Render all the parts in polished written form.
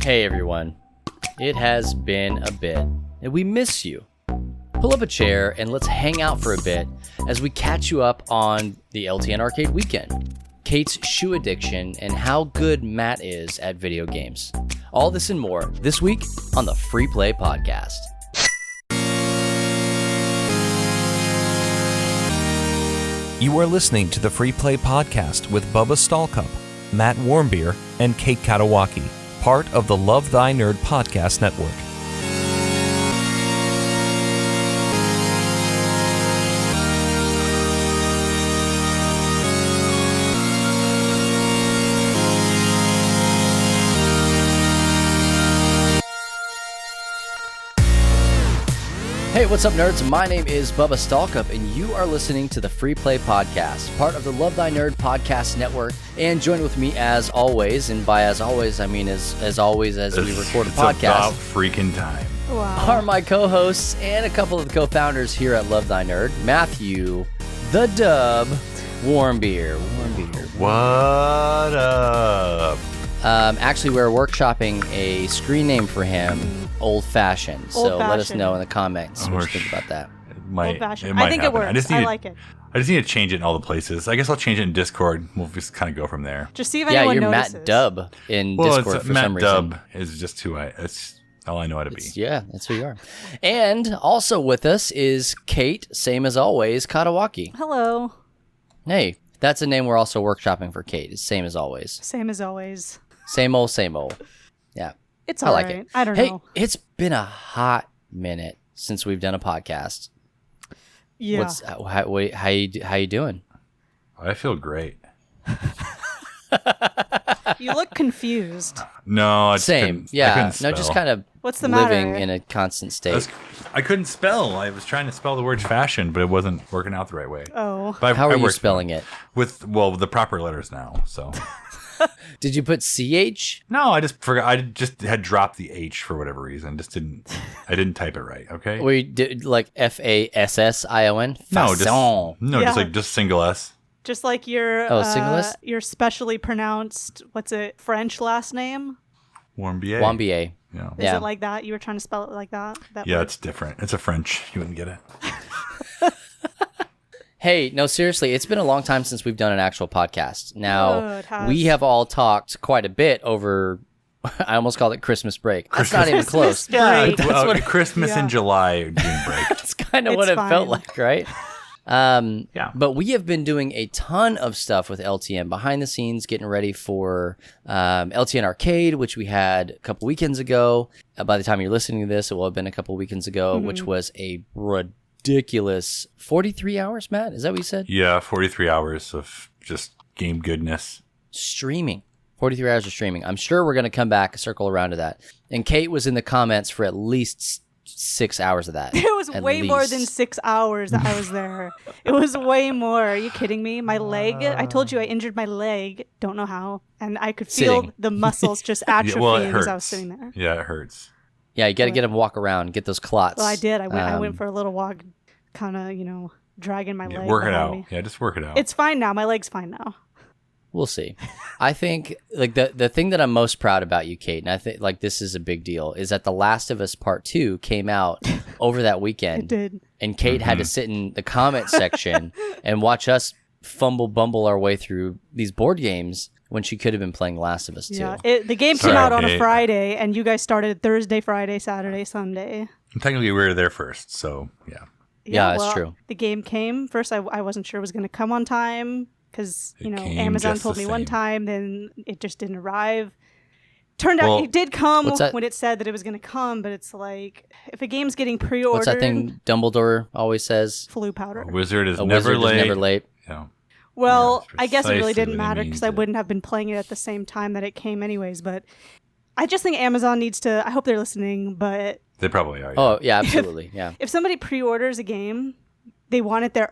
Hey everyone, it has been a bit, and we miss you. Pull up a chair and let's hang out for a bit as we catch you up on the LTN Arcade weekend, Kate's shoe addiction, and how good Matt is at video games. All this and more this week on the Free Play Podcast. You are listening to the Free Play Podcast with Bubba Stallcup, Matt Warmbier, and Kate Katawaki, part of the Love Thy Nerd podcast network. Hey, what's up, nerds? My name is Bubba Stallcup, and you are listening to the Free Play Podcast, part of the Love Thy Nerd podcast network. And join with me as always, and by as always, I mean as always as we record a podcast. It's about freaking time. Wow. Are my co-hosts and a couple of the co-founders here at Love Thy Nerd, Matthew, the Dub, Warmbier. What up? Actually, we're workshopping a screen name for him, Old Fashioned. So let us know in the comments what you think about that. Old Fashioned. It might I think happen. it works. I like it. I just need to change it in all the places. I guess I'll change it in Discord. We'll just kind of go from there. Just see if anyone you're notices. Matt Dub in Discord for Matt some reason. Dub is just who it's all I know how to be. Yeah, that's who you are. And also with us is Kate, same as always, Katawaki. Hello. Hey, that's a name we're also workshopping for Kate. It's same as always. Same as always. Same old, same old. Yeah. It's I all like right. it. I don't hey, know. it's been a hot minute since we've done a podcast. Yeah. How you doing? I feel great. You look confused. No, I Same. couldn't, I Yeah. couldn't No, just spell. kind of What's the living matter? in a constant state. I couldn't spell. I was trying to spell the word fashion, but it wasn't working out the right way. Oh. But How are you worked spelling it? With the proper letters now. So Did you put CH? no, I just forgot. I just had dropped the H for whatever reason. I didn't type it right. Okay. Or you did like FASSION? No, Fasson. just single S. Just like your single S? your specially pronounced French last name? Warmbier. Wambier. Yeah. Is it like that? You were trying to spell it like that? Yeah, word? it's different. It's a French. You wouldn't get it. Hey, no, seriously, it's been a long time since we've done an actual podcast. Now, it has. we have all talked quite a bit over, I almost called it Christmas break. That's not even close. break. Christmas in July, June break. That's kind of what It's it felt fine. like, right? Yeah. But we have been doing a ton of stuff with LTN behind the scenes, getting ready for LTN Arcade, which we had a couple weekends ago. By the time you're listening to this, it will have been a couple weekends ago, which was a ridiculous 43 hours, Matt? Is that what you said? Yeah, 43 hours of just game goodness. Streaming. 43 hours of streaming. I'm sure we're going to come back, circle around to that. And Kate was in the comments for at least 6 hours of that. It was At way more least. than 6 hours that I was there. It was way more. Are you kidding me? My leg, I told you I injured my leg. Don't know how. And I could feel Sitting. the muscles just Yeah, atrophying well, it as hurts. I was sitting there. Yeah, it hurts. Yeah, you got to get him walk around, get those clots. Well, I did. I went for a little walk, kind of, dragging my leg. Work it behind out. me. Yeah, just work it out. It's fine now. My leg's fine now. We'll see. I think like the thing that I'm most proud about you, Kate, and I think like this is a big deal, is that The Last of Us Part 2 came out over that weekend. It did. And Kate had to sit in the comment section and watch us bumble our way through these board games when she could have been playing Last of Us 2. Yeah. The game Sorry, came out on a Kate. Friday, and you guys started Thursday, Friday, Saturday, Sunday. Technically, we were there first, so yeah. Yeah, that's well, true. The game came first. I wasn't sure it was going to come on time because It came Amazon just told the me one same. time, then it just didn't arrive. Turned out Well, it did come what's that? when it said that it was going to come, but it's like if a game's getting pre-ordered, What's that thing Dumbledore always says? flu powder. A wizard is A never wizard late. is never late. Yeah. Well, Yeah, I guess it really precisely didn't what he matter means because I it. wouldn't have been playing it at the same time that it came anyways. But I just think Amazon needs to. I hope they're listening, but They probably are. Yeah. Oh, yeah, absolutely. Yeah. if somebody pre-orders a game, they want it there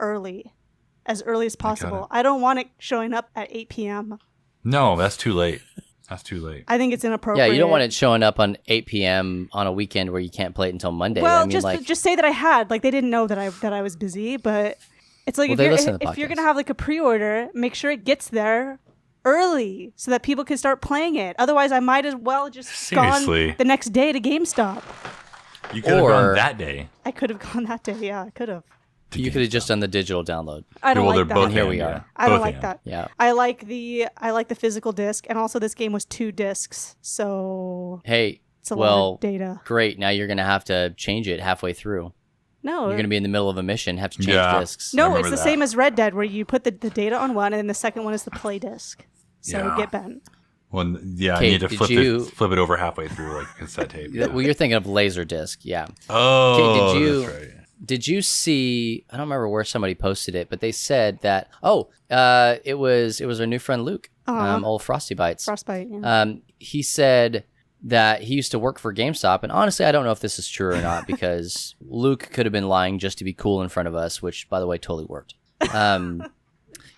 as early as possible. I don't want it showing up at 8 p.m. No, that's too late. That's too late. I think it's inappropriate. Yeah, you don't want it showing up on 8 p.m. on a weekend where you can't play it until Monday. Well, I mean, just say that I had. Like, they didn't know that I was busy, but it's like Well, they listen to the if you're podcast. gonna have like a pre-order, make sure it gets there early so that people could start playing it. Otherwise, I might as well just Seriously? gone the next day to GameStop. You could have gone that day. I could have gone that day. Yeah, I could have. You could have just done the digital download. I don't Well, like they're that. both Here in, we yeah. are. I don't Both like in. that. Yeah. I like the physical disc, and also this game was 2 discs, so Hey, it's a lot of data. great. Now you're going to have to change it halfway through. No, You're going to be in the middle of a mission, have to change Yeah. discs. no, remember it's the that. same as Red Dead, where you put the data on one, and then the second one is the play disc. So Yeah. get bent. Well, yeah, Kate, I need to did flip you- flip it over halfway through like a cassette tape. Well, you're thinking of Laserdisc, yeah. Oh, Kate, that's right. Did you see? I don't remember where somebody posted it, but they said that it was our new friend Luke, old Frosty Bites. Frostbite. Yeah. He said that he used to work for GameStop, and honestly, I don't know if this is true or not because Luke could have been lying just to be cool in front of us, which, by the way, totally worked.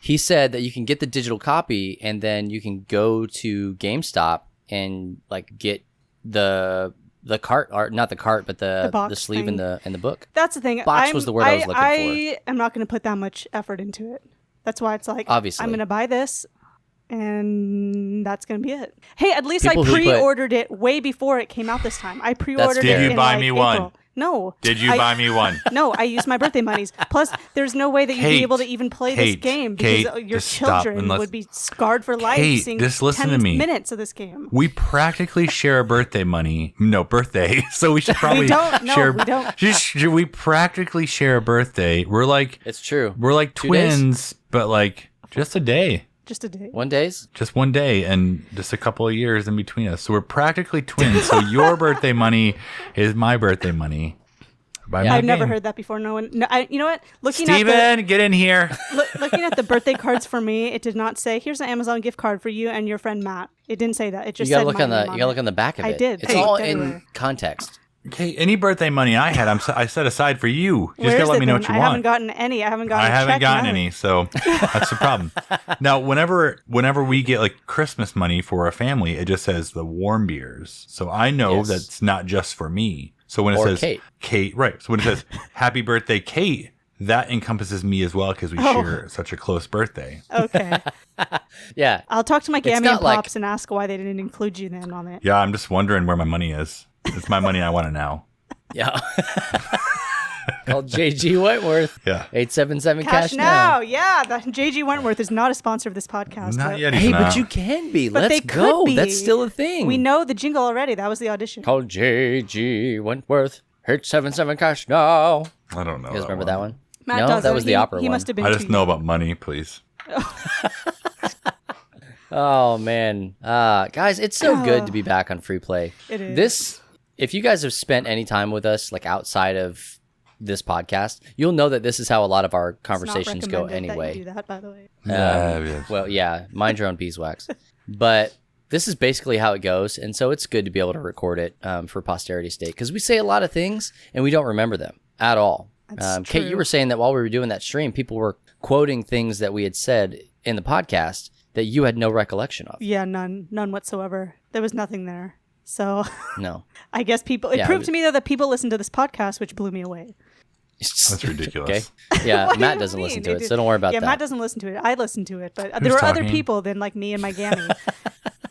He said that you can get the digital copy, and then you can go to GameStop and like get the cart, or not the cart, but the box sleeve thing. in the book. That's the thing. Box was the word I was looking for. I am not going to put that much effort into it. That's why it's like, Obviously. I'm going to buy this, and that's going to be it. Hey, at least People I who put- pre-ordered it way before it came out this time. I pre-ordered fair. it Did you in, buy like, me one? April. No. Did you buy me one? No, I used my birthday monies. Plus, there's no way that you'd be able to even play this Kate, game because Kate, your just stop children and let's- would be scarred for life Kate, seeing just listen 10 to me. minutes of this game. We practically share birthday money. No, birthday. So we should probably don't. No, share. we don't. We practically share a birthday. We're like It's true. 2 days? twins, but like just a day. Just a day. 1 days. Just one day and just a couple of years in between us. So we're practically twins. So your birthday money is my birthday money. Buy me a I've never game. heard that before. No one. No, you know what? Steven, get in here. Looking at the birthday cards for me, it did not say, "Here's an Amazon gift card for you and your friend Matt." It didn't say that. It just You gotta said look my on the name you gotta look it. on the back of it. I did. It's Hey, all everywhere. in context. Okay, any birthday money I had, I set aside for you. You Where just is gotta let it me know then? what you I want. haven't gotten any. I haven't gotten. I a haven't check, gotten nothing. any, so that's the problem. Now, whenever we get like Christmas money for a family, it just says the warm beers. So I know Yes. that's not just for me. So when it Or says Kate. right. So when it says happy birthday, Kate, that encompasses me as well because we share such a close birthday. Okay, Yeah. I'll talk to my Gammy not and like- Pops and ask why they didn't include you then on it. Yeah, I'm just wondering where my money is. It's my money. I want it now. Yeah. Called JG Wentworth. Yeah. 877 Cash cash now, yeah. The JG Wentworth is not a sponsor of this podcast. Not but yet. Hey, he's but not. you can be. But Let's they could go. be. That's still a thing. We know the jingle already. That was the audition. Called JG Wentworth. 877 cash now. I don't know. You guys remember that one? Matt no, doesn't. that was the opera He one. must have been. I just too know young. about money, please. Oh man, guys, it's so good to be back on Free Play. It is. This, if you guys have spent any time with us, like outside of this podcast, you'll know that this is how a lot of our It's not conversations go recommended that you anyway. do that, by the way. Yes. Well, yeah, mind your own beeswax. But this is basically how it goes, and so it's good to be able to record it for posterity's sake because we say a lot of things and we don't remember them at all. That's Kate, true. you were saying that while we were doing that stream, people were quoting things that we had said in the podcast that you had no recollection of. Yeah, none whatsoever. There was nothing there. So No. I guess people. It Yeah, proved to me though that people listen to this podcast, which blew me away. That's ridiculous. Okay. Yeah, What do Matt you doesn't listen mean? to it, so don't worry about yeah, that. Matt doesn't listen to it. I listen to it, but there were other talking? people than like me and my gammy.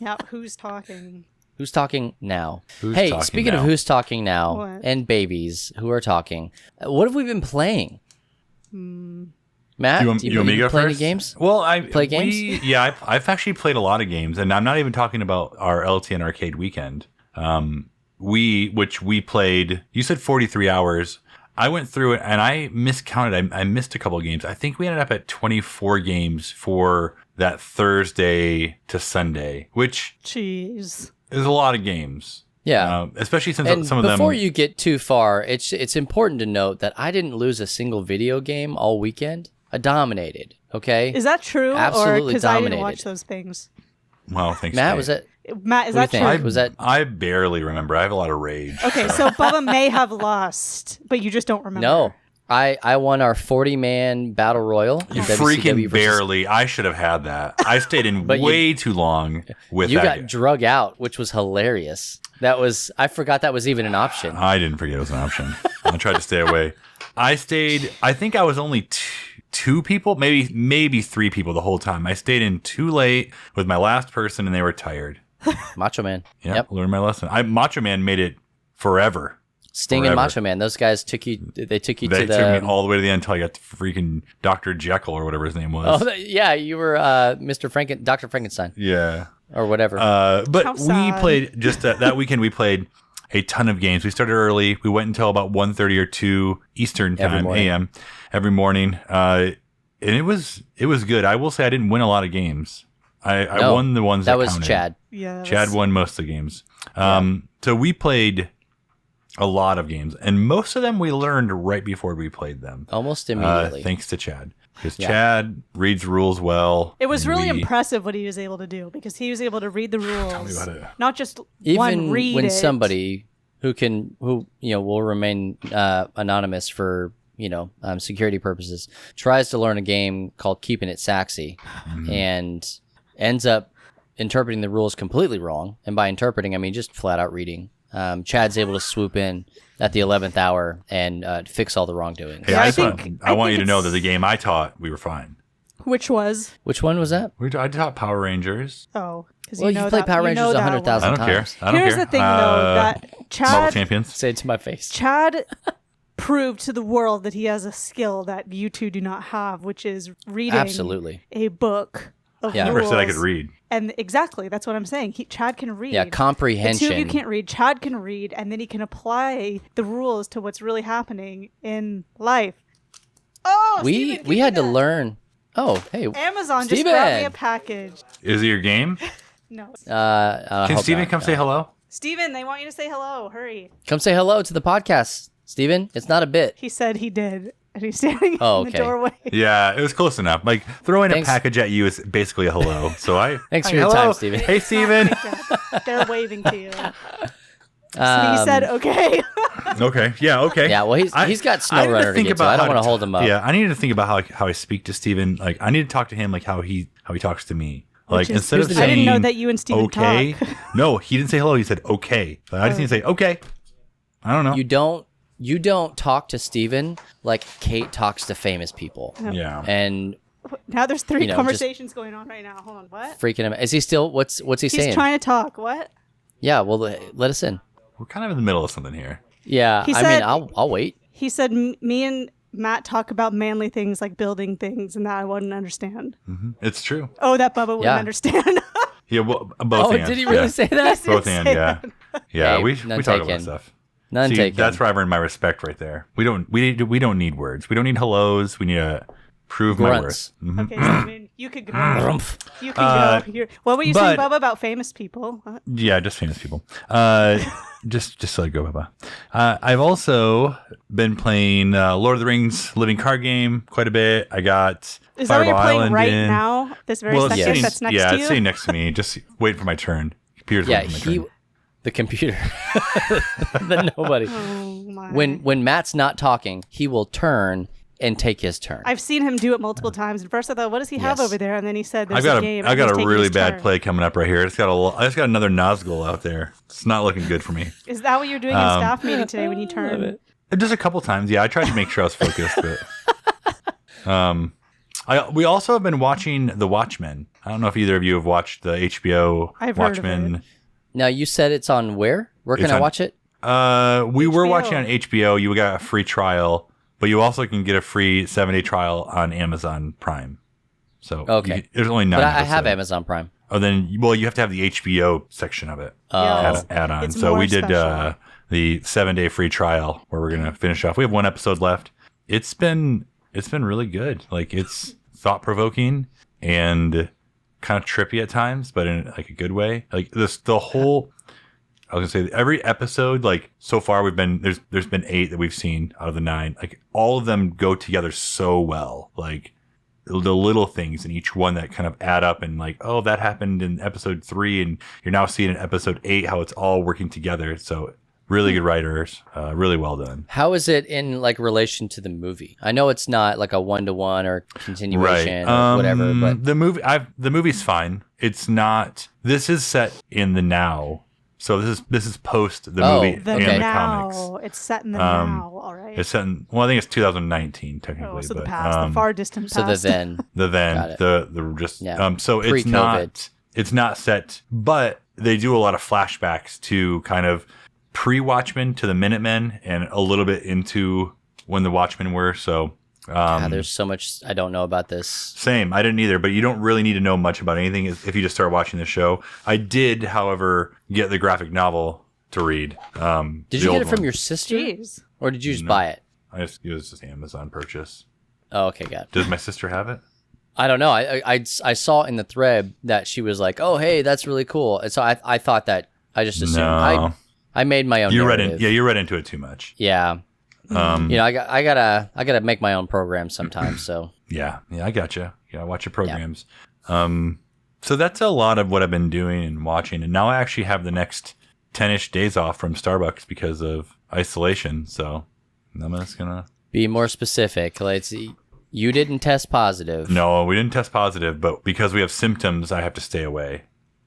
Yeah, who's talking? Who's talking now? Who's hey, talking speaking now? of who's talking now What? and babies who are talking, what have we been playing? Matt, You want do you me to go play any first? games? Well, I Play games? I've actually played a lot of games, and I'm not even talking about our LTN Arcade weekend. Which we played. You said 43 hours. I went through it and I miscounted. I missed a couple of games. I think we ended up at 24 games for that Thursday to Sunday, which Jeez. is a lot of games. Yeah. Especially since And some of them. before you get too far, it's important to note that I didn't lose a single video game all weekend. I dominated. Okay, Is that true? Absolutely or because I didn't dominated. watch those things? Well, thanks, Matt, Kate. was that? Matt, is What that do you think? true? Was that? I barely remember. I have a lot of rage. Okay, so Bubba may have lost, but you just don't remember. No, I won our 40-man battle royal. You in WCW freaking versus- barely. I should have had that. I stayed in But way too long with You that. got game. drug out, which was hilarious. I forgot that was even an option. I didn't forget it was an option. I tried to stay away. I think I was only 2 people, maybe 3 people the whole time. I stayed in too late with my last person, and they were tired. Macho Man. Yeah, Yep. learned my lesson. Macho Man made it forever. Sting and Macho Man. Those guys took you to They the... took me all the way to the end until I got to freaking Dr. Jekyll or whatever his name was. Oh, yeah, you were Dr. Frankenstein Yeah. or whatever. But How we sad. played just that weekend. We played a ton of games. We started early. We went until about 1:30 or 2 Eastern time, a.m. every morning. And it was good. I will say I didn't win a lot of games. I won the ones that was counted. Chad. Yeah. Chad won most of the games. So we played a lot of games, and most of them we learned right before we played them. Almost immediately. Thanks to Chad. Because Chad reads rules well. It was and really impressive what he was able to do because he was able to read the rules. Tell me about it. Not just Even read when it. somebody who will remain anonymous for security purposes tries to learn a game called Keeping It Saxy and ends up interpreting the rules completely wrong, and by interpreting I mean just flat out reading, Chad's able to swoop in at the 11th hour and fix all the wrongdoing. Hey, Yeah, I want you to know it's- that the game I taught, we were fine. Which was Which one was that? I taught Power Rangers. because Well, you played Power Rangers 100,000 I don't care. times. I don't Here's care. the thing, though, that Marvel Chad Champions. Say it to my face. Chad proved to the world that he has a skill that you two do not have, which is reading Absolutely. a book of Yeah. Never rules. said I could read. And exactly, that's what I'm saying. Chad can read. Yeah, The comprehension. two of you can't read. Chad can read, and then he can apply the rules to what's really happening in life. Oh, we Steven, we give had me to that. learn. Oh, hey. Amazon Steven! just brought me a package. Is it your game? No, Can Steven come say hello? Steven, they want you to say hello. Hurry. Come say hello to the podcast, Steven. It's not a bit. He said he did, and he's standing Oh, in the okay. doorway. Yeah, it was close enough. Like throwing Thanks. a package at you is basically a hello. So Thanks for Hey, your hello. time, Steven. Hey, Steven. They're waving to you. So he said, "Okay." Okay. Yeah. Okay. Yeah, well, he's got I need SnowRunner to think get to. about I don't how want to hold him up. Yeah, I need to think about how I speak to Steven. Like, I need to talk to him like how he talks to me. Like, Which is- instead of here's the saying I didn't know that you and Steven okay. talk. No, he didn't say hello. He said okay. Like, I just need to say okay. I don't know. You don't talk to Steven like Kate talks to famous people. Yeah. And Now there's three just- conversations going on right now. Hold on, what? freaking him. Is he still? What's he He's saying? trying to talk. What? Yeah. Well, let us in. We're kind of in the middle of something here. Yeah. He I said- mean, I'll wait. He said, "Me and Matt talk about manly things like building things, and that I wouldn't understand." It's true. Oh, that Bubba wouldn't Yeah. understand. Yeah. Well, both Oh, hands. did he really yeah. say that? Both Yes, hands. Yeah. Yeah. Hey, we none talk about taken. stuff. None See, taken. that's where I've earned my respect right there. We don't need words. We don't need hellos. We need to prove my worth. Grunts. Okay, Steven, you could go. Rumph. You can go. What were you saying, but- Bubba, about famous people? What? Yeah, just famous people. Just let it go, Bubba. I've also been playing Lord of the Rings Living Card Game quite a bit. I got Is that what you're Fireball playing Island right in. now? This very Well, it's second sitting, that's next yeah, to it's you? sitting next to me. Just wait for my turn. Computer's Yeah. waiting for my turn. The computer. the nobody. Oh, my. When Matt's not talking, he will turn and take his turn. I've seen him do it multiple times. At first I thought, what does he have Yes. over there? And then he said, there's I've got a game. I and got he's a taking really his bad turn. play coming up right here. I just got another Nazgul out there. It's not looking good for me. Is that what you're doing in staff meeting today when you turn? Just a couple times. Yeah, I tried to make sure I was focused, but we also have been watching The Watchmen. I don't know if either of you have watched the HBO I've heard of Watchmen. it. Now you said it's on where? Where can It's I on- watch it? We were HBO. watching on HBO. You got a free trial, but you also can get a free 7-day trial on Amazon Prime. So Okay. there's only 9 But I have episodes. Amazon Prime. Oh, then you have to have the HBO section of it Yeah. add on. It's So more we did special. the 7-day free trial where we're gonna finish off. We have one episode left. It's been really good. Like it's thought provoking and kind of trippy at times, but in like a good way. Like the whole. I was gonna say every episode, like so far, there's been 8 that we've seen out of the 9. Like all of them go together so well. Like the little things in each one that kind of add up and like, oh, that happened in episode 3, and you're now seeing in episode 8 how it's all working together. So really good writers, really well done. How is it in like relation to the movie? I know it's not like a 1-to-1 or continuation or whatever, but the movie's fine. It's not. This is set in the now. So this is post the Oh, movie The and the now. comics. It's set in the Um, now. All right. It's set in, well, I think it's 2019 technically, Oh, so but the past, the far distant So past. the then. the then Got it. the just Yeah. so Pre-COVID. it's not set, but they do a lot of flashbacks to kind of pre-Watchmen to the Minutemen and a little bit into when the Watchmen were. So God, there's so much I don't know about this. same. I didn't either, but you don't really need to know much about anything if you just start watching the show. I did, however, get the graphic novel to read. Did you get it from your sister? Jeez. Or did you just buy it? It was just an Amazon purchase. Oh, okay, got it. Does my sister have it? I don't know. I saw in the thread that she was like, "Oh, hey, that's really cool." And so I thought that I just assumed No. I made my own. You narrative. you read into it too much. Yeah. You know, I gotta make my own program sometimes. So Yeah, I gotcha. You gotta watch your programs. So that's a lot of what I've been doing and watching, and now I actually have the next 10-ish days off from Starbucks because of isolation. So I'm just gonna. be more specific. Like, you didn't test positive. No, we didn't test positive, but because we have symptoms, I have to stay away.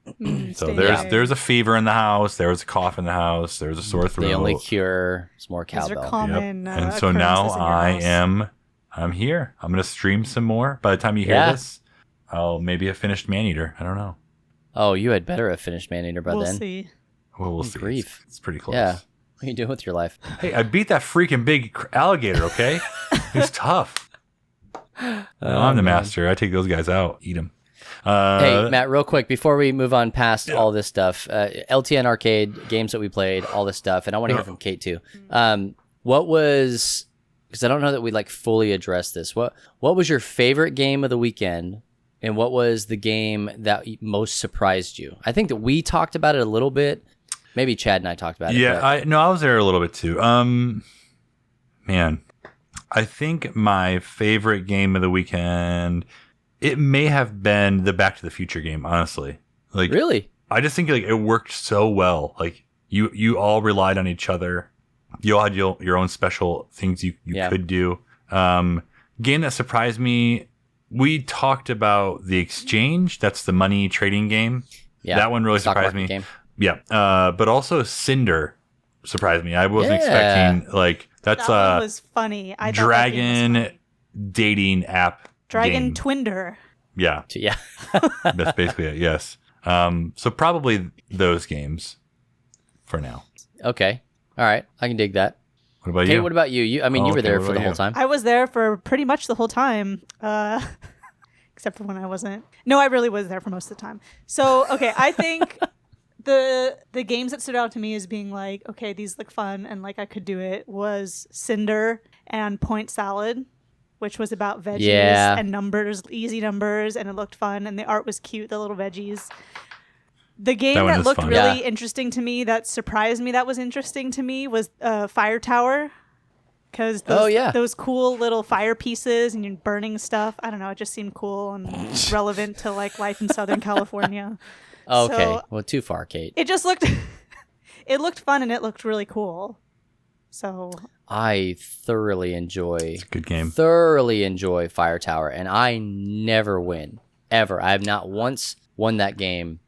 So Stay there's away. there's a fever in the house, there was a cough in the house, there's a sore throat. The only cure is more These are cowbell. Yep. common. And so now occurrences in your house. I'm here. I'm gonna stream some more. By the time you hear Yeah. this, I'll maybe have finished Maneater. I don't know. Oh, you had better have finished Maneater by We'll then. see. Well, we'll see. Grief. It's pretty close. Yeah. What are you doing with your life? Hey, I beat that freaking big alligator. Okay, it's tough. I'm the master. I take those guys out, eat them. Hey, Matt, real quick, before we move on past all this stuff, LTN Arcade, games that we played, all this stuff, and I want to hear from Kate too. What was, because I don't know that we like fully addressed this, what was your favorite game of the weekend, and what was the game that most surprised you? I think that we talked about it a little bit. Maybe Chad and I talked about it. Yeah, but- I was there a little bit too. Man, I think my favorite game of the weekend, it may have been the Back to the Future game, honestly. Like, Really? I just think like it worked so well. Like you all relied on each other. You all had your own special things you Yeah. could do. Game that surprised me. We talked about The Exchange. That's the money trading game. Yeah. That one really Stock surprised market me. game. Yeah. But also Cinder surprised me. I wasn't Yeah. expecting like that's That a one was funny. I thought that game was dragon dating app. Dragon game. Twinder. Yeah. Yeah. That's basically it. Yes. So probably those games for now. Okay. All right. I can dig that. What about Kate, you? what about you? You Oh, were okay, there what for the about whole you? time. I was there for pretty much the whole time, except for when I wasn't. No, I really was there for most of the time. So, okay, I think the games that stood out to me as being like, okay, these look fun and like I could do it was Cinder and Point Salad, which was about veggies Yeah. and numbers, easy numbers, and it looked fun and the art was cute, the little veggies. The game That one that is looked fun. really Yeah. interesting to me, that surprised me, that was interesting to me, was Fire Tower. Because Oh, yeah. those cool little fire pieces and you're burning stuff. I don't know. It just seemed cool and relevant to like life in Southern California. Okay. So Well, too far, Kate. it just looked, it looked fun and it looked really cool. So I thoroughly enjoy Good game. Fire Tower, and I never win ever. I have not once won that game,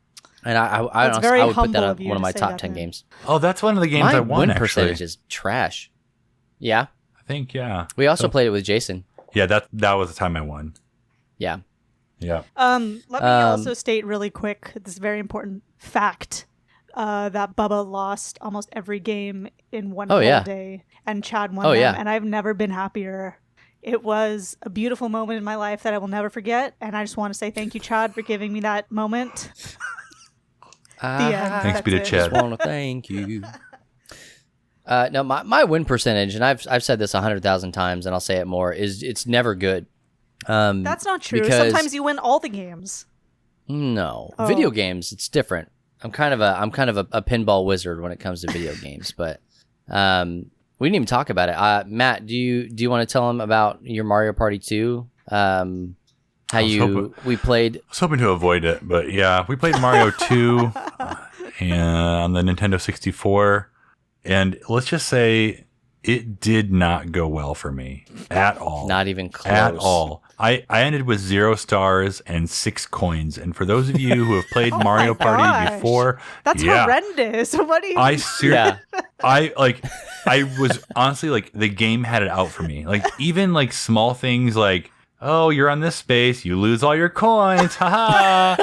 and I That's honestly, very I would put that humble on of you one of to my say top that, 10 man. games. Oh, that's one of the games My I won. win Actually, percentage is trash. Yeah, I think yeah. we also played it with Jason. Yeah, that was the time I won. Yeah. Yeah. let me also state really quick this very important fact that Bubba lost almost every game in one Oh, whole yeah. day, and Chad won Oh, them, yeah. and I've never been happier. It was a beautiful moment in my life that I will never forget, and I just want to say thank you, Chad, for giving me that moment. The end. Thanks be to That's it. Chad. Just want to thank you. No, my win percentage, and I've said this 100,000 times, and I'll say it more, is it's never good. That's not true. Because- Sometimes you win all the games. No, Oh. video games, it's different. I'm kind of a pinball wizard when it comes to video games, but we didn't even talk about it. Matt, do you want to tell them about your Mario Party 2? How we played? I was hoping to avoid it, but yeah, we played Mario 2 and on the Nintendo 64, and let's just say it did not go well for me at all. Not even close. At all. I ended with 0 stars and 6 coins. And for those of you who have played Mario Party gosh. before, That's horrendous. What do you? I seriously, Yeah. I was honestly like, the game had it out for me. Like, even like small things like, oh, you're on this space, you lose all your coins, haha.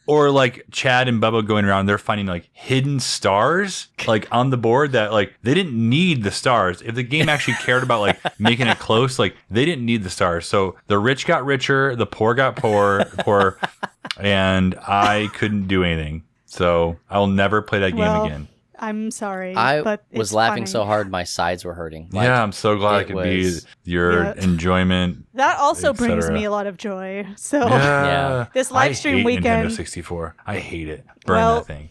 Or like Chad and Bubba going around, they're finding like hidden stars like on the board that like they didn't need the stars. If the game actually cared about like making it close, like they didn't need the stars. So the rich got richer, the poor got poor, and I couldn't do anything. So I'll never play that game again. I'm sorry. I but was it's laughing funny. so hard my sides were hurting. Like, Yeah, I'm so glad I could be your enjoyment. That also et brings cetera. me a lot of joy. So Yeah. this live stream I hate weekend, Nintendo 64. I hate it. Burn Well, that thing.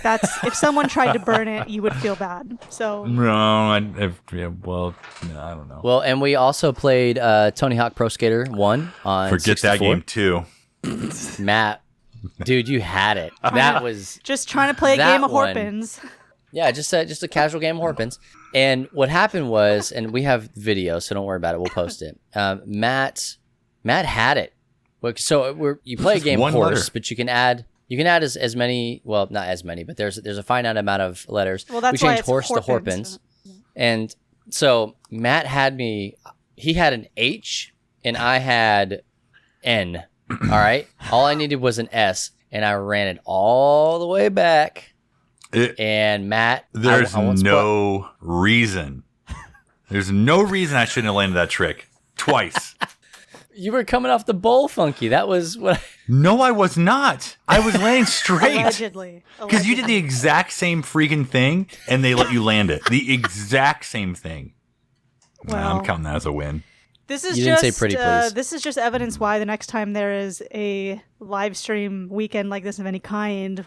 that's if someone tried to burn it, you would feel bad. So No, I don't know. Well, and we also played Tony Hawk Pro Skater 1 on Forget 64. that game too. Matt, dude, you had it. That was just trying to play a That game of one. Horpins. yeah, just a casual game of Horpins. And what happened was, and we have video, so don't worry about it. We'll post it. Matt had it. So you play a game one horse, letter. but you can add as many. Well, not as many, but there's a finite amount of letters. Well, that's we why changed it's horse to Horpins. Horpins, and so Matt had me. He had an H, and I had N. All right, all I needed was an S, and I ran it all the way back. And Matt, There's I once no reason. There's no reason I shouldn't have landed that trick twice. you were coming off the bowl, Funky. That was what. No, I was not. I was landing straight. Allegedly. Because you did the exact same freaking thing, and they let you land it. The exact same thing. Well, I'm counting that as a win. This is You didn't just say pretty please. This is just evidence why the next time there is a live stream weekend like this of any kind,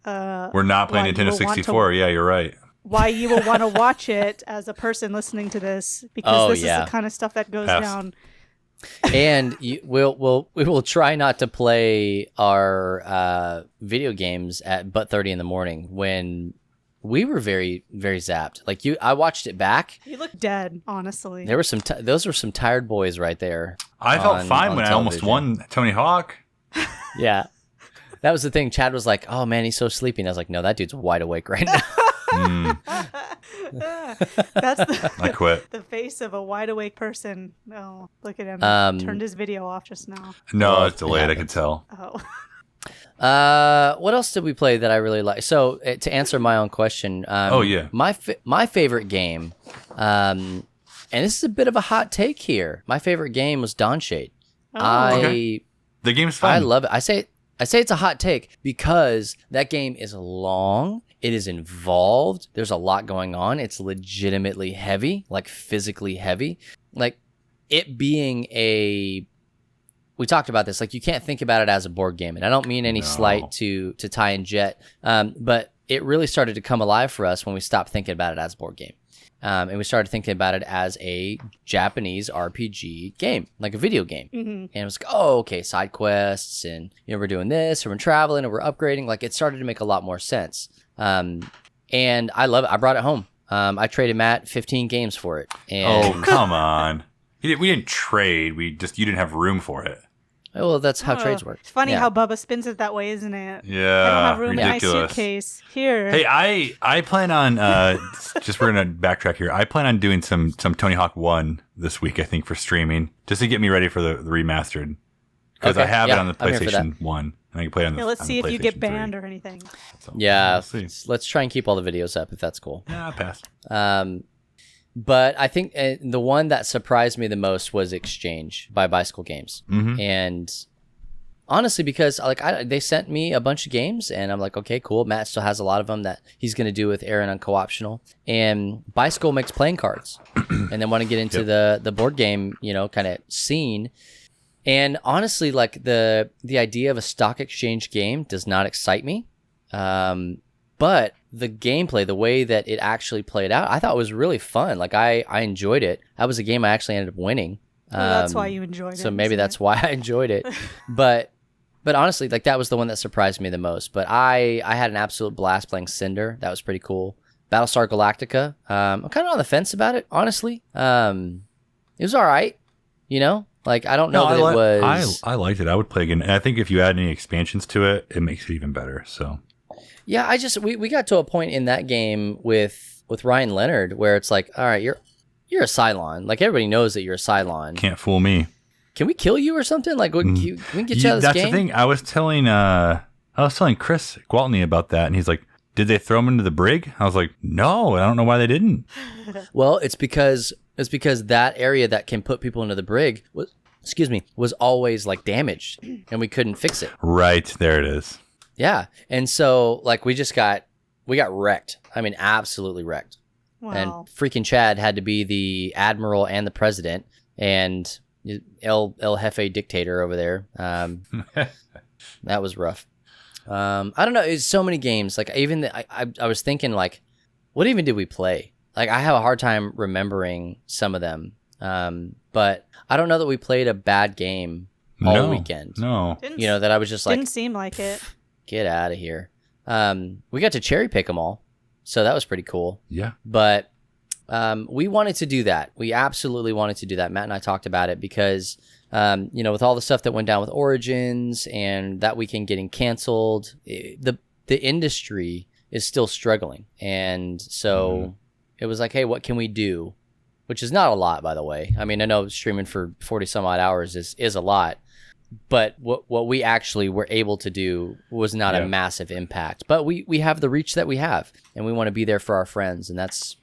We're not playing why you Nintendo will want to- 64. Yeah, you're right. why you will want to watch it as a person listening to this, because Oh, this yeah. is the kind of stuff that goes Pass. down. And we will try not to play our video games at but 30 in the morning when we were very very zapped. Like I watched it back. You look dead, honestly. There were those were some tired boys right there. I felt on- fine on when I almost television. won Tony Hawk. Yeah, that was the thing. Chad was like, "Oh man, he's so sleepy." And I was like, "No, that dude's wide awake right now." That's I quit. the face of a wide awake person. Oh, look at him. Turned his video off just now. No, it's delayed. I could tell. Oh. What else did we play that I really like? So to answer my own question, Oh, yeah. my favorite game, and this is a bit of a hot take here. My favorite game was Dawnshade. Okay. The game's fun. I love it. I say it's a hot take because that game is long. It is involved. There's a lot going on. It's legitimately heavy, like physically heavy. Like it being we talked about this. Like you can't think about it as a board game, and I don't mean any slight to Ty and Jet, but it really started to come alive for us when we stopped thinking about it as a board game. And we started thinking about it as a Japanese RPG game, like a video game. And it was like, oh, okay, side quests, and we're doing this, and we're traveling, and we're upgrading. Like it started to make a lot more sense. And I love it. I brought it home. I traded Matt 15 games for it. And, Oh, come on. We didn't trade. You didn't have room for it. well, that's how trades work. It's funny Yeah. how Bubba spins it that way, isn't it? Yeah, I don't have room ridiculous. in my suitcase. Here. Hey, I plan on just we're gonna backtrack here. I plan on doing some Tony Hawk 1 this week, I think, for streaming, just to get me ready for the remastered. Because I Okay, have it yeah, on the I'm here for that. PlayStation 1, and I can play it on the. Yeah, let's on see the if you get PlayStation banned 3. or anything. So, Yeah, we'll see. let's try and keep all the videos up if that's cool. Yeah, I'll pass. But I think the one that surprised me the most was Exchange by Bicycle Games. And honestly, because they sent me a bunch of games, and I'm like, okay, cool. Matt still has a lot of them that he's going to do with Aaron on co-optional. And Bicycle makes playing cards, and then want to get into the board game, kind of scene. And honestly, like the idea of a stock exchange game does not excite me. But the gameplay, the way that it actually played out, I thought was really fun. Like I enjoyed it. That was a game I actually ended up winning. Well, that's why you enjoyed it. So maybe isn't that's it? why I enjoyed it. But honestly, like that was the one that surprised me the most. But I had an absolute blast playing Cinder. That was pretty cool. Battlestar Galactica. I'm kind of on the fence about it, honestly. It was all right, Like, I don't know that it was... I liked it. I would play again. And I think if you add any expansions to it, it makes it even better. So, yeah, we got to a point in that game with Ryan Leonard where it's like, all right, you're a Cylon. Like, everybody knows that you're a Cylon. Can't fool me. Can we kill you or something? Like, can we get you out of this game? That's the thing. I was telling Chris Gwaltney about that, and he's like, did they throw him into the brig? I was like, no, I don't know why they didn't. Well, it's because that area that can put people into the brig was always like damaged, and we couldn't fix it. Right, there it is. Yeah, and so like we got wrecked. I mean, absolutely wrecked. Wow. And freaking Chad had to be the admiral and the president and El Jefe dictator over there. That was rough. I don't know. It's so many games. Like I was thinking like, what even did we play? Like I have a hard time remembering some of them. But I don't know that we played a bad game all weekend. No. That I was just like, didn't seem like it. Get out of here. We got to cherry pick them all. So that was pretty cool. Yeah. But we wanted to do that. We absolutely wanted to do that. Matt and I talked about it because, with all the stuff that went down with Origins and that weekend getting canceled, the industry is still struggling. And so it was like, hey, what can we do? Which is not a lot, by the way. I mean, I know streaming for 40 some odd hours is a lot. But what we actually were able to do was not a massive impact. But we have the reach that we have, and we want to be there for our friends. And that's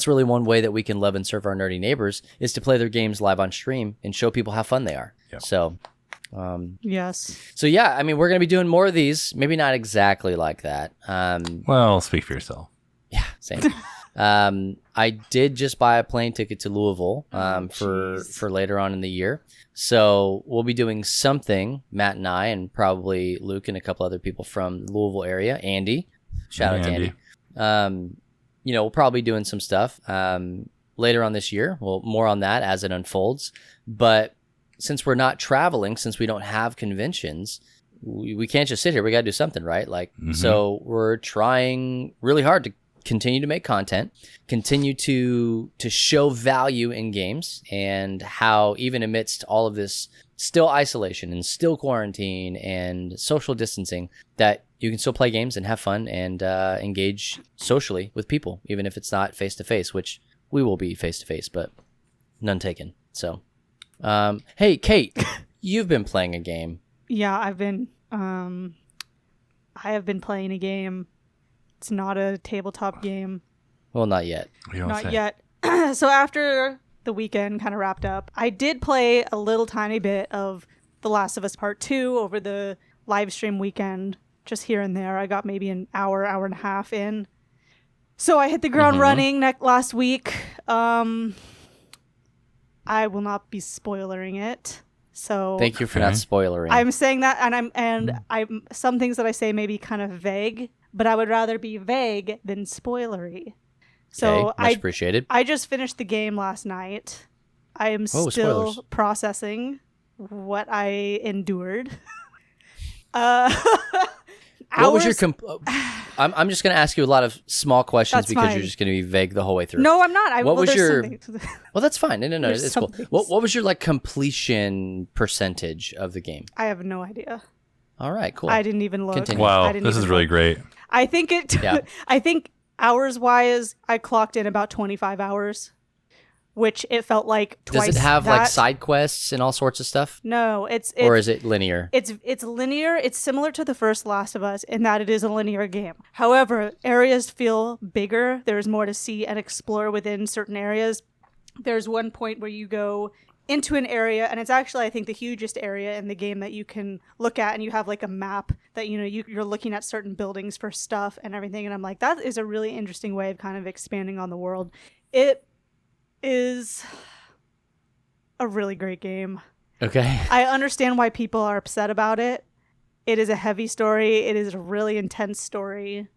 really one way that we can love and serve our nerdy neighbors is to play their games live on stream and show people how fun they are. Yep. So, yes. So, yeah, I mean, we're going to be doing more of these. Maybe not exactly like that. Well, speak for yourself. Yeah, same. I did just buy a plane ticket to Louisville for later on in the year. So we'll be doing something, Matt and I, and probably Luke and a couple other people from the Louisville area. Andy. Shout out to Andy. We'll probably be doing some stuff later on this year. Well, more on that as it unfolds. But since we're not traveling, since we don't have conventions, we can't just sit here. We got to do something, right? Like, so we're trying really hard to continue to make content, continue to show value in games, and how even amidst all of this still isolation and still quarantine and social distancing, that you can still play games and have fun and engage socially with people, even if it's not face-to-face, which we will be face-to-face, but none taken. So, hey, Kate, you've been playing a game. Yeah, I have been playing a game. It's not a tabletop game. Well, not yet. Not yet. So after the weekend kind of wrapped up, I did play a little tiny bit of The Last of Us Part 2 over the live stream weekend, just here and there. I got maybe an hour and a half in. So I hit the ground running last week. I will not be spoilering it. So thank you for not spoilering. I'm saying that, and I'm some things that I say may be kind of vague, but I would rather be vague than spoilery. So much appreciated. I just finished the game last night. I am still spoilers. Processing what I endured. What was your I'm just going to ask you a lot of small questions because you're just going to be vague the whole way through. No, I'm not. What was your... Well, that's fine. No, it's cool. things. What was your completion percentage of the game? I have no idea. All right, cool. I didn't even look. Continue. Wow, this is really great. I think I think hours-wise, I clocked in about 25 hours, which it felt like twice. Does it have that. side quests and all sorts of stuff? No, it's or is it linear? It's linear. It's similar to the first Last of Us in that it is a linear game. However, areas feel bigger. There's more to see and explore within certain areas. There's one point where you go into an area, and it's actually, I think, the hugest area in the game that you can look at, and you have a map that you're looking at certain buildings for stuff and everything. And I'm like, that is a really interesting way of kind of expanding on the world. It is a really great game. Okay. I understand why people are upset about it. It is a heavy story. It is a really intense story.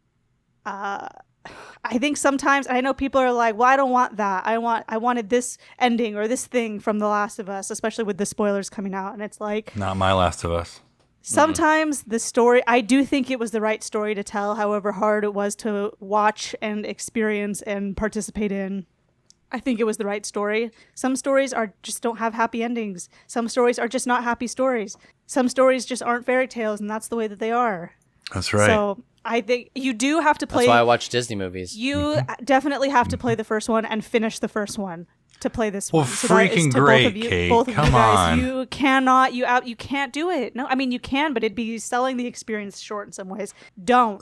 I think sometimes, I know people are like, well, I don't want that. I wanted this ending or this thing from The Last of Us, especially with the spoilers coming out. And it's like, Not my Last of Us. Sometimes the story, I do think it was the right story to tell, however hard it was to watch and experience and participate in. I think it was the right story. Some stories just don't have happy endings. Some stories are just not happy stories. Some stories just aren't fairy tales, and that's the way that they are. That's right. So I think you do have to play. That's why I watch Disney movies. You definitely have to play the first one and finish the first one to play this Well, one. So that is freaking to great, both of you, Kate. both of Come you guys. on. You cannot. You can't do it. No, I mean you can, but it'd be selling the experience short in some ways. Don't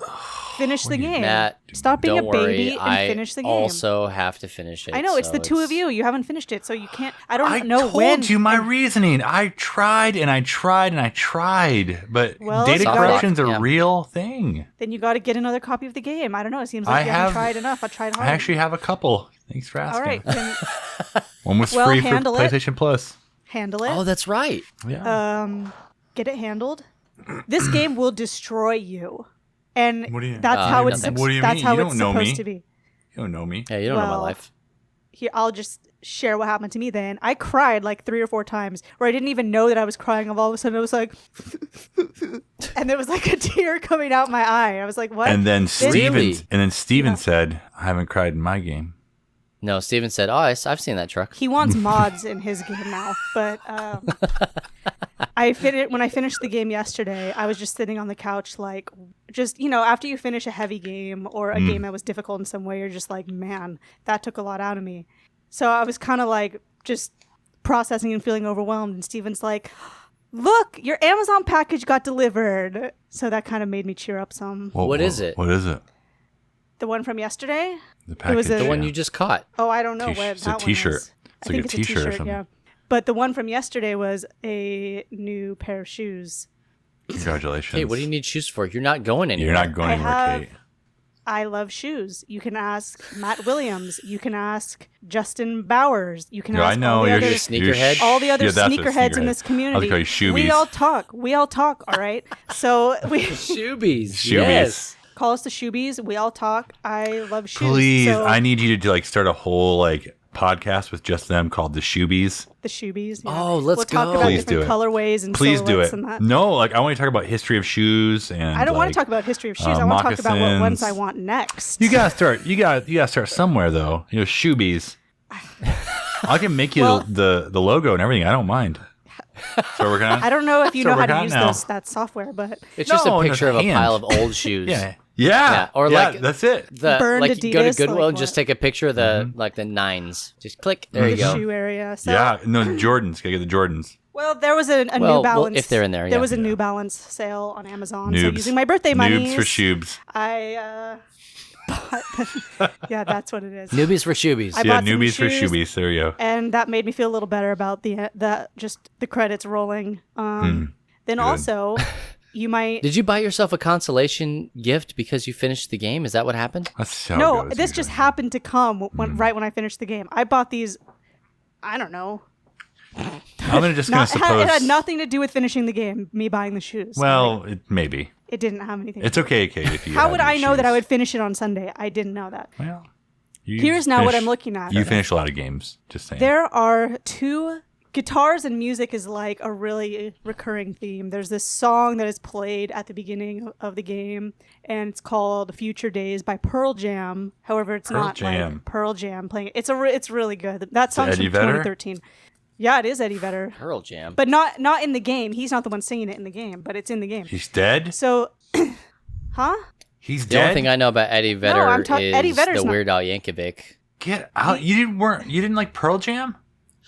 finish the game. Matt, Stop being don't a baby worry. and finish the game. I also have to finish it. I know it's so the two of you. You haven't finished it, so you can't. I don't know told when. you my reasoning. I tried and I tried and I tried, but Well, data soft corruption's rock, a yeah. real thing. Then you got to get another copy of the game. I don't know. It seems like you haven't tried enough. I tried hard. I actually have a couple. Thanks for asking. All right, then One was Well, free for handle it. PlayStation Plus. handle it. Oh, that's right. Yeah. Get it handled. This game will destroy you, and What do you- that's how no it's. thanks. What do you that's mean? how You it's don't know supposed me. to be. You don't know me. Yeah, you don't know my Well, life. Here, I'll just share what happened to me then. I cried like 3 or 4 times where I didn't even know that I was crying. All of a sudden, it was like, and there was like a tear coming out my eye. I was like, what? And then Really? Steven said, "I haven't cried in my game." No, Steven said, "Oh, I've seen that truck." He wants mods in his game now. But when I finished the game yesterday, I was just sitting on the couch like, just, after you finish a heavy game or a game that was difficult in some way, you're just like, man, that took a lot out of me. So I was kind of like just processing and feeling overwhelmed. And Steven's like, look, your Amazon package got delivered. So that kind of made me cheer up some. What is it? What is it? The one from yesterday? The package. was a- The one you just caught. Oh, I don't know what It's a that t-shirt. one is. It's I like think a it's a t-shirt or t-shirt, something. yeah. But the one from yesterday was a new pair of shoes. Congratulations. Hey, what do you need shoes for? You're not going anywhere. You're not going anywhere, Kate. I love shoes. You can ask Matt Williams. You can ask Justin Bowers. You can No, I ask know all the you're other, just- sneakerhead? all the other Yeah, that's a sneakerheads in sneakerhead. this I community. was gonna call you We shoebies. all talk. We all talk. All right. So we Shoebies. Shoebies. Yes. call us the shoebies. We all talk. I love shoes. Please, So, I need you to start a whole podcast with just them called the Shoebies. the shoebies. Yeah. Oh, let's we'll talk go. about Please do different it. colorways and Please do silhouettes it. and that. No, I want to talk about history of shoes and I don't want to talk about history of shoes. I want to talk about what ones I want next. You gotta start. You gotta start somewhere though. Shoebies. I can make you Well- the logo and everything. I don't mind. So we're gonna. I don't know if you So know how we're to gone use now. that software, but It's just a No, picture of no, a hand. pile of old shoes. Yeah. Or that's it. The Burned like you go to Adidas, Goodwill like and just what? take a picture of the the nines. Just click. There the you go. shoe area. So, Yeah, no Jordans. Gotta get the Jordans. Well, there was a Well, New Balance. if they're in there, There yeah. was a New Balance sale on Amazon. So Noobs. using my birthday money, Noobs for shoes. I bought. Yeah, that's what it is. Newbies for shoebies. I Yeah, bought some newbies for shoes. shoebies. There you go. And that made me feel a little better about just the credits rolling. Then Good. also, you might. Did you buy yourself a consolation gift because you finished the game? Is that what happened? That's how No, it goes this just usually. happened to come right when I finished the game. I bought these. I don't know. I'm just gonna It suppose. had nothing to do with finishing the game. Me buying the shoes. Well, maybe it didn't have anything. it's okay, Kate. If you. How have would your I know that I shoes. would finish it on Sunday? I didn't know that. Well, you Here's now what finish- I'm looking at. You finish a lot of games. Just saying. There are 2 guitars and music is like a really recurring theme. There's this song that is played at the beginning of the game, and it's called "Future Days" by Pearl Jam. However, it's Pearl not Jam. like Pearl Jam playing. It's really good. That song's Eddie from Vedder? 2013. Yeah, it is Eddie Vedder, Pearl Jam. but not in the game. He's not the one singing it in the game, but it's in the game. He's dead. So, huh? He's The only dead. thing I know about Eddie Vedder I'm is Eddie Vedder's the not- Weird Al Yankovic. Get out! You didn't like Pearl Jam?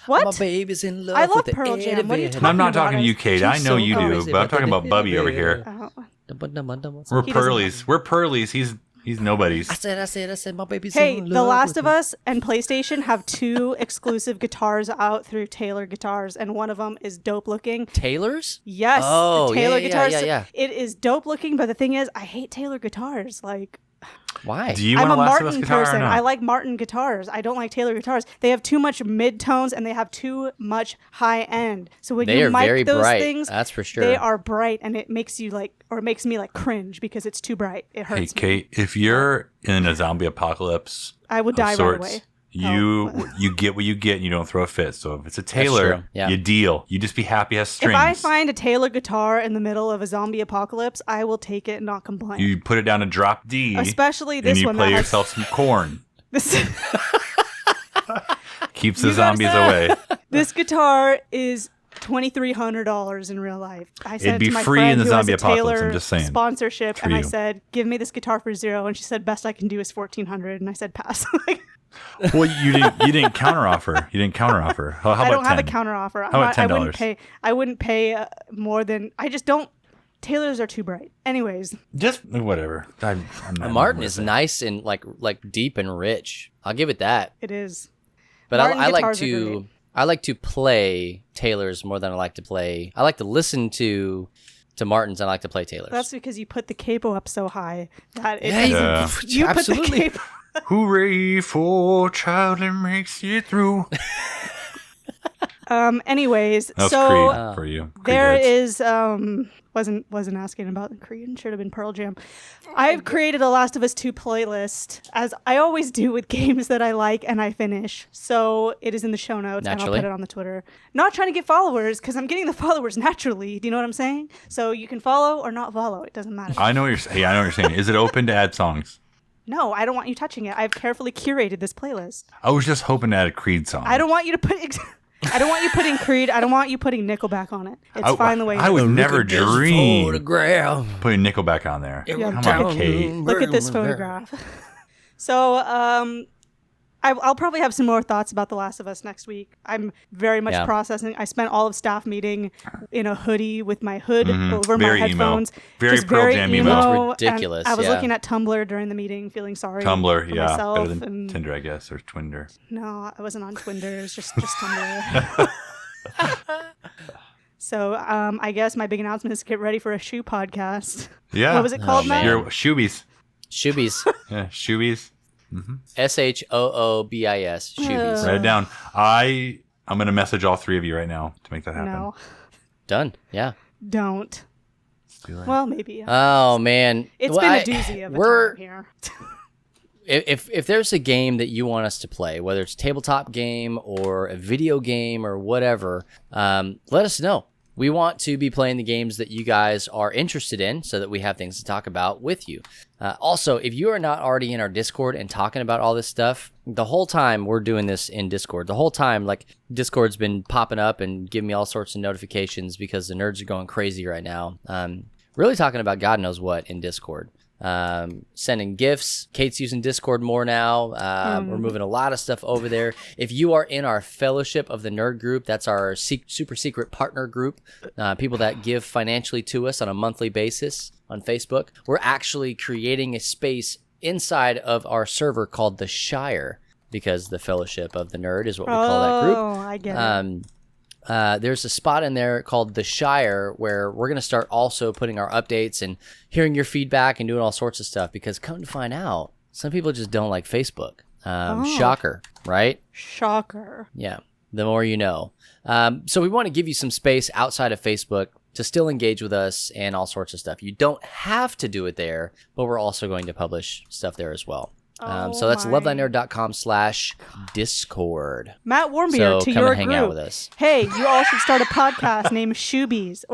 What? My baby's in love I love with the Pearl Jam. Eddie What are you Vedder. And I'm not about talking to you, it. Kate. I know you do, but I'm talking about Bubby over here. Oh. We're He doesn't Pearlies. We're Pearlies. He's nobody's. I said, my baby's Hey, in love. The Last with of Us and PlayStation have 2 exclusive guitars out through Taylor Guitars, and one of them is dope looking. Taylor's? Yes, Oh, the Taylor yeah, Guitars. yeah. It is dope looking, but the thing is, I hate Taylor Guitars. Like, Why? Do you I'm want a a Last of Us Martin guitar or person. not? I like Martin guitars. I don't like Taylor guitars. They have too much mid tones and they have too much high end. So when They you are mic very those bright, things, that's for sure. They are bright, and it makes you it makes me cringe because it's too bright. It Hey, hurts me. Kate, if you're in a zombie apocalypse, I would die right sorts, away. You get what you get and you don't throw a fit. So if it's a true. Taylor, Yeah. you deal. You just be happy it has strings. If I find a Taylor guitar in the middle of a zombie apocalypse, I will take it and not complain. You put it down to drop D. Especially this and you one play that has- yourself some corn. This Keeps the You gotta zombies say- away. this guitar is $2,300 in real life. I said It'd be to my free friend in the who has zombie a apocalypse, Taylor I'm just saying. sponsorship, For and I you. said, "Give me this guitar for $0," and she said, "Best I can do is $1,400," and I said, "Pass." Well, you didn't counteroffer. You didn't counteroffer. How about I don't 10? have a counter offer. How about I wouldn't pay more than. I just don't. Taylors are too bright. Anyways, Just whatever. I'm not Martin with is it. nice and like deep and rich. I'll give it that. it is. But Martin I like guitars are to great. I like to play Taylors more than I like to play. I like to listen to Martins. And I like to play Taylors. That's because you put the capo up so high that it Yeah, doesn't- you put the absolutely. capo. Hooray for child that makes it through. Anyways, That's so Creed for you. Creed there heads. is wasn't asking about Creed. Should have been Pearl Jam. I've created a Last of Us 2 playlist, as I always do with games that I like and I finish. So it is in the show notes, and Naturally. I'll put it on the Twitter. Not trying to get followers, because I'm getting the followers naturally. Do you know what I'm saying? So you can follow or not follow. It doesn't matter. I know what you're saying. I know what you're saying. Is it open to add songs? No, I don't want you touching it. I've carefully curated this playlist. I was just hoping to add a Creed song. I don't want you to put. I don't want you putting Creed. I don't want you putting Nickelback on it. It's fine the way it I is. would never dream photograph. putting Nickelback on there. Yeah, Come on, Kate. Look at this photograph. So, I'll probably have some more thoughts about The Last of Us next week. I'm very much Yeah. processing. I spent all of staff meeting in a hoodie with my hood over Very my emo. headphones. Very Just Pearl Jam emo. That's and ridiculous, I was yeah. looking at Tumblr during the meeting, feeling sorry Tumblr, for yeah. myself. Better than and Tinder, I guess, or Twinder. No, I wasn't on Twinder. It was just Tumblr. So I guess my big announcement is to get ready for a shoe podcast. Yeah. What was it called, man. Matt? Your Shoobies. Shoobies. Yeah, Shoobies. SHOOBIS. Shoobies. Write it down. I'm going to message all three of you right now to make that happen. No, Done. Yeah. don't. Let's do that. Well, maybe. Oh man. It's Well, been a doozy of a time here. If there's a game that you want us to play, whether it's a tabletop game or a video game or whatever, let us know. We want to be playing the games that you guys are interested in so that we have things to talk about with you. Also, if you are not already in our Discord and talking about all this stuff, the whole time we're doing this in Discord, the whole time, like, Discord's been popping up and giving me all sorts of notifications because the nerds are going crazy right now. Really talking about God knows what in Discord. Sending gifts. Kate's using Discord more now. We're moving a lot of stuff over there. If you are in our Fellowship of the Nerd group, that's our super secret partner group, people that give financially to us on a monthly basis on Facebook. We're actually creating a space inside of our server called the Shire, because the Fellowship of the Nerd is what we call that group. Oh, I get it. There's a spot in there called the Shire where we're going to start also putting our updates and hearing your feedback and doing all sorts of stuff, because come to find out, some people just don't like Facebook. Shocker, right? Shocker. Yeah, the more you know. So we want to give you some space outside of Facebook to still engage with us and all sorts of stuff. You don't have to do it there, but we're also going to publish stuff there as well. So that's my. lovethynerd.com/Discord. Matt Warmbier, So to come your and hang group. out with us. Hey, you all should start a podcast named Shoobies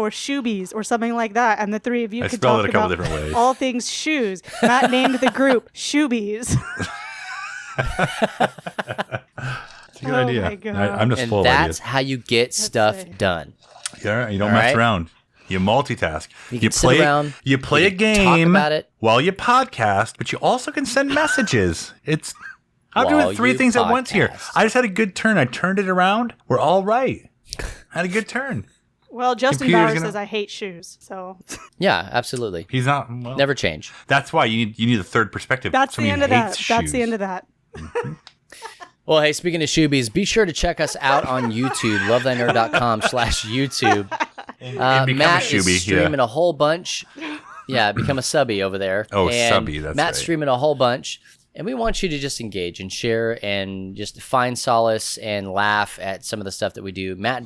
or something like that, and the three of you I could spelled talk it a couple about different ways. all things shoes. Matt named the group Shoobies. It's a good Oh idea. my God. I'm just And full of that's ideas. how you get stuff it. done. Yeah, you don't All mess right. around. You multitask. You can sit around, You play you a can talk game about it. while you podcast, but you also can send messages. I'm While doing three you things at once here. podcast. I just had a good turn. I turned it around. We're all right. I had a good turn. Well, Justin Computer's Bauer gonna- says I hate shoes, so Yeah, absolutely. He's not. Well, Never change. That's why you need a third perspective. that's the Somebody end who of that. hates That's the shoes. end of that. Well, hey, speaking of Shoobies, be sure to check us out on YouTube, lovethynerd.com/YouTube. And become Matt a shoebie, is streaming a whole bunch. Yeah, become a subby over there. Oh, And subby, that's Matt's right. streaming a whole bunch. And we want you to just engage and share and just find solace and laugh at some of the stuff that we do. Matt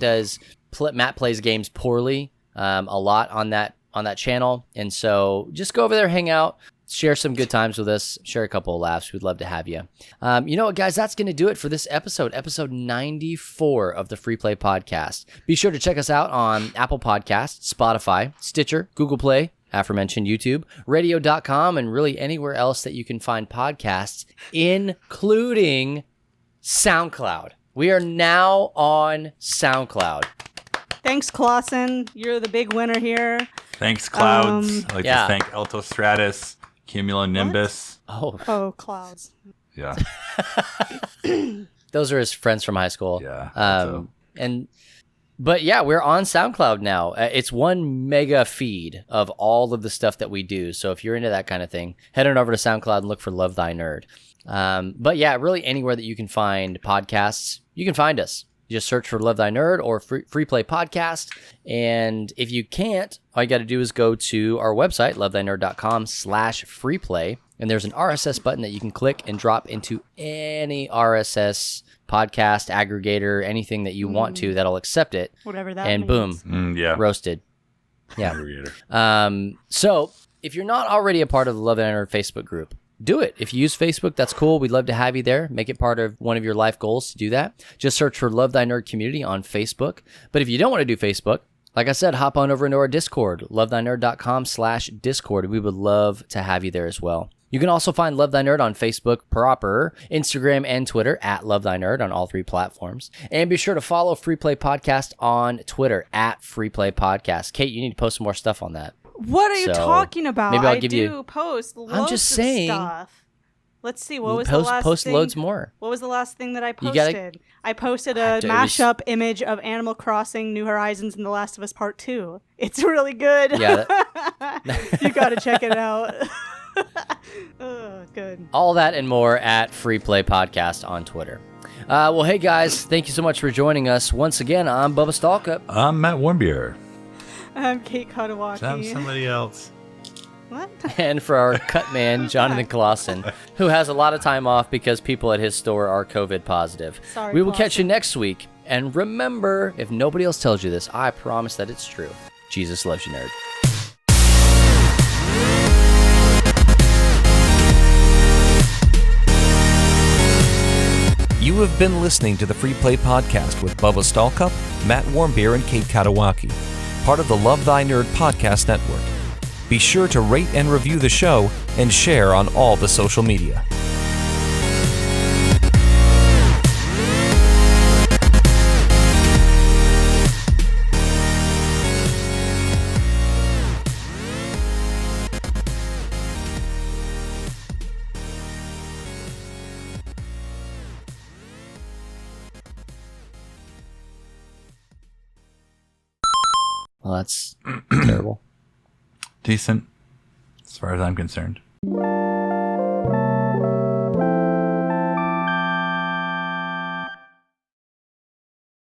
plays games poorly a lot on that channel. And so just go over there, hang out, share some good times with us, share a couple of laughs. We'd love to have you. You know what, guys? That's going to do it for this episode 94 of the Free Play Podcast. Be sure to check us out on Apple Podcasts, Spotify, Stitcher, Google Play, aforementioned YouTube, radio.com, and really anywhere else that you can find podcasts, including SoundCloud. We are now on SoundCloud. Thanks, Clausen. You're the big winner here. Thanks, Clouds. I'd like to thank Altostratus, Cumulonimbus. Oh, Clouds. Yeah. Those are his friends from high school. Yeah. But yeah, we're on SoundCloud now. It's one mega feed of all of the stuff that we do. So if you're into that kind of thing, head on over to SoundCloud and look for Love Thy Nerd. But yeah, really anywhere that you can find podcasts, you can find us. You just search for Love Thy Nerd or Free Play Podcast. And if you can't, all you got to do is go to our website, lovethynerd.com/freeplay. And there's an RSS button that you can click and drop into any RSS podcast aggregator, anything that you want to that'll accept it. Whatever that and means. Boom, Yeah. roasted. Yeah. Aggregator. So if you're not already a part of the Love Thy Nerd Facebook group, do it. If you use Facebook, that's cool. We'd love to have you there. Make it part of one of your life goals to do that. Just search for Love Thy Nerd Community on Facebook. But if you don't want to do Facebook, like I said, hop on over into our Discord, lovethynerd.com/Discord. We would love to have you there as well. You can also find Love Thy Nerd on Facebook proper, Instagram, and Twitter at Love Thy Nerd on all three platforms. And be sure to follow Free Play Podcast on Twitter at Free Play Podcast. Kate, you need to post some more stuff on that. What are you talking about? Maybe I'll give you. I do post loads I'm just saying. of stuff. Let's see. What was the last post thing? loads more. What was the last thing that I You posted? gotta- I posted a mashup image of Animal Crossing, New Horizons, and The Last of Us Part 2. It's really good. Yeah. You got to check it out. Oh, good. All that and more at Free Play Podcast on Twitter. Well, hey guys, thank you so much for joining us. Once again, I'm Bubba Stalkup. I'm Matt Warmbier. I'm Kate Katawaki. I'm somebody else. What? And for our cut man, Jonathan Clausen, who has a lot of time off because people at his store are COVID positive. Sorry, we will catch you Clausen. next week. And remember, if nobody else tells you this, I promise that it's true. Jesus loves you, nerd. You have been listening to the Free Play Podcast with Bubba Stalkup, Matt Warmbier, and Kate Katawaki, part of the Love Thy Nerd Podcast Network. Be sure to rate and review the show and share on all the social media. Well, that's terrible. Decent, as far as I'm concerned.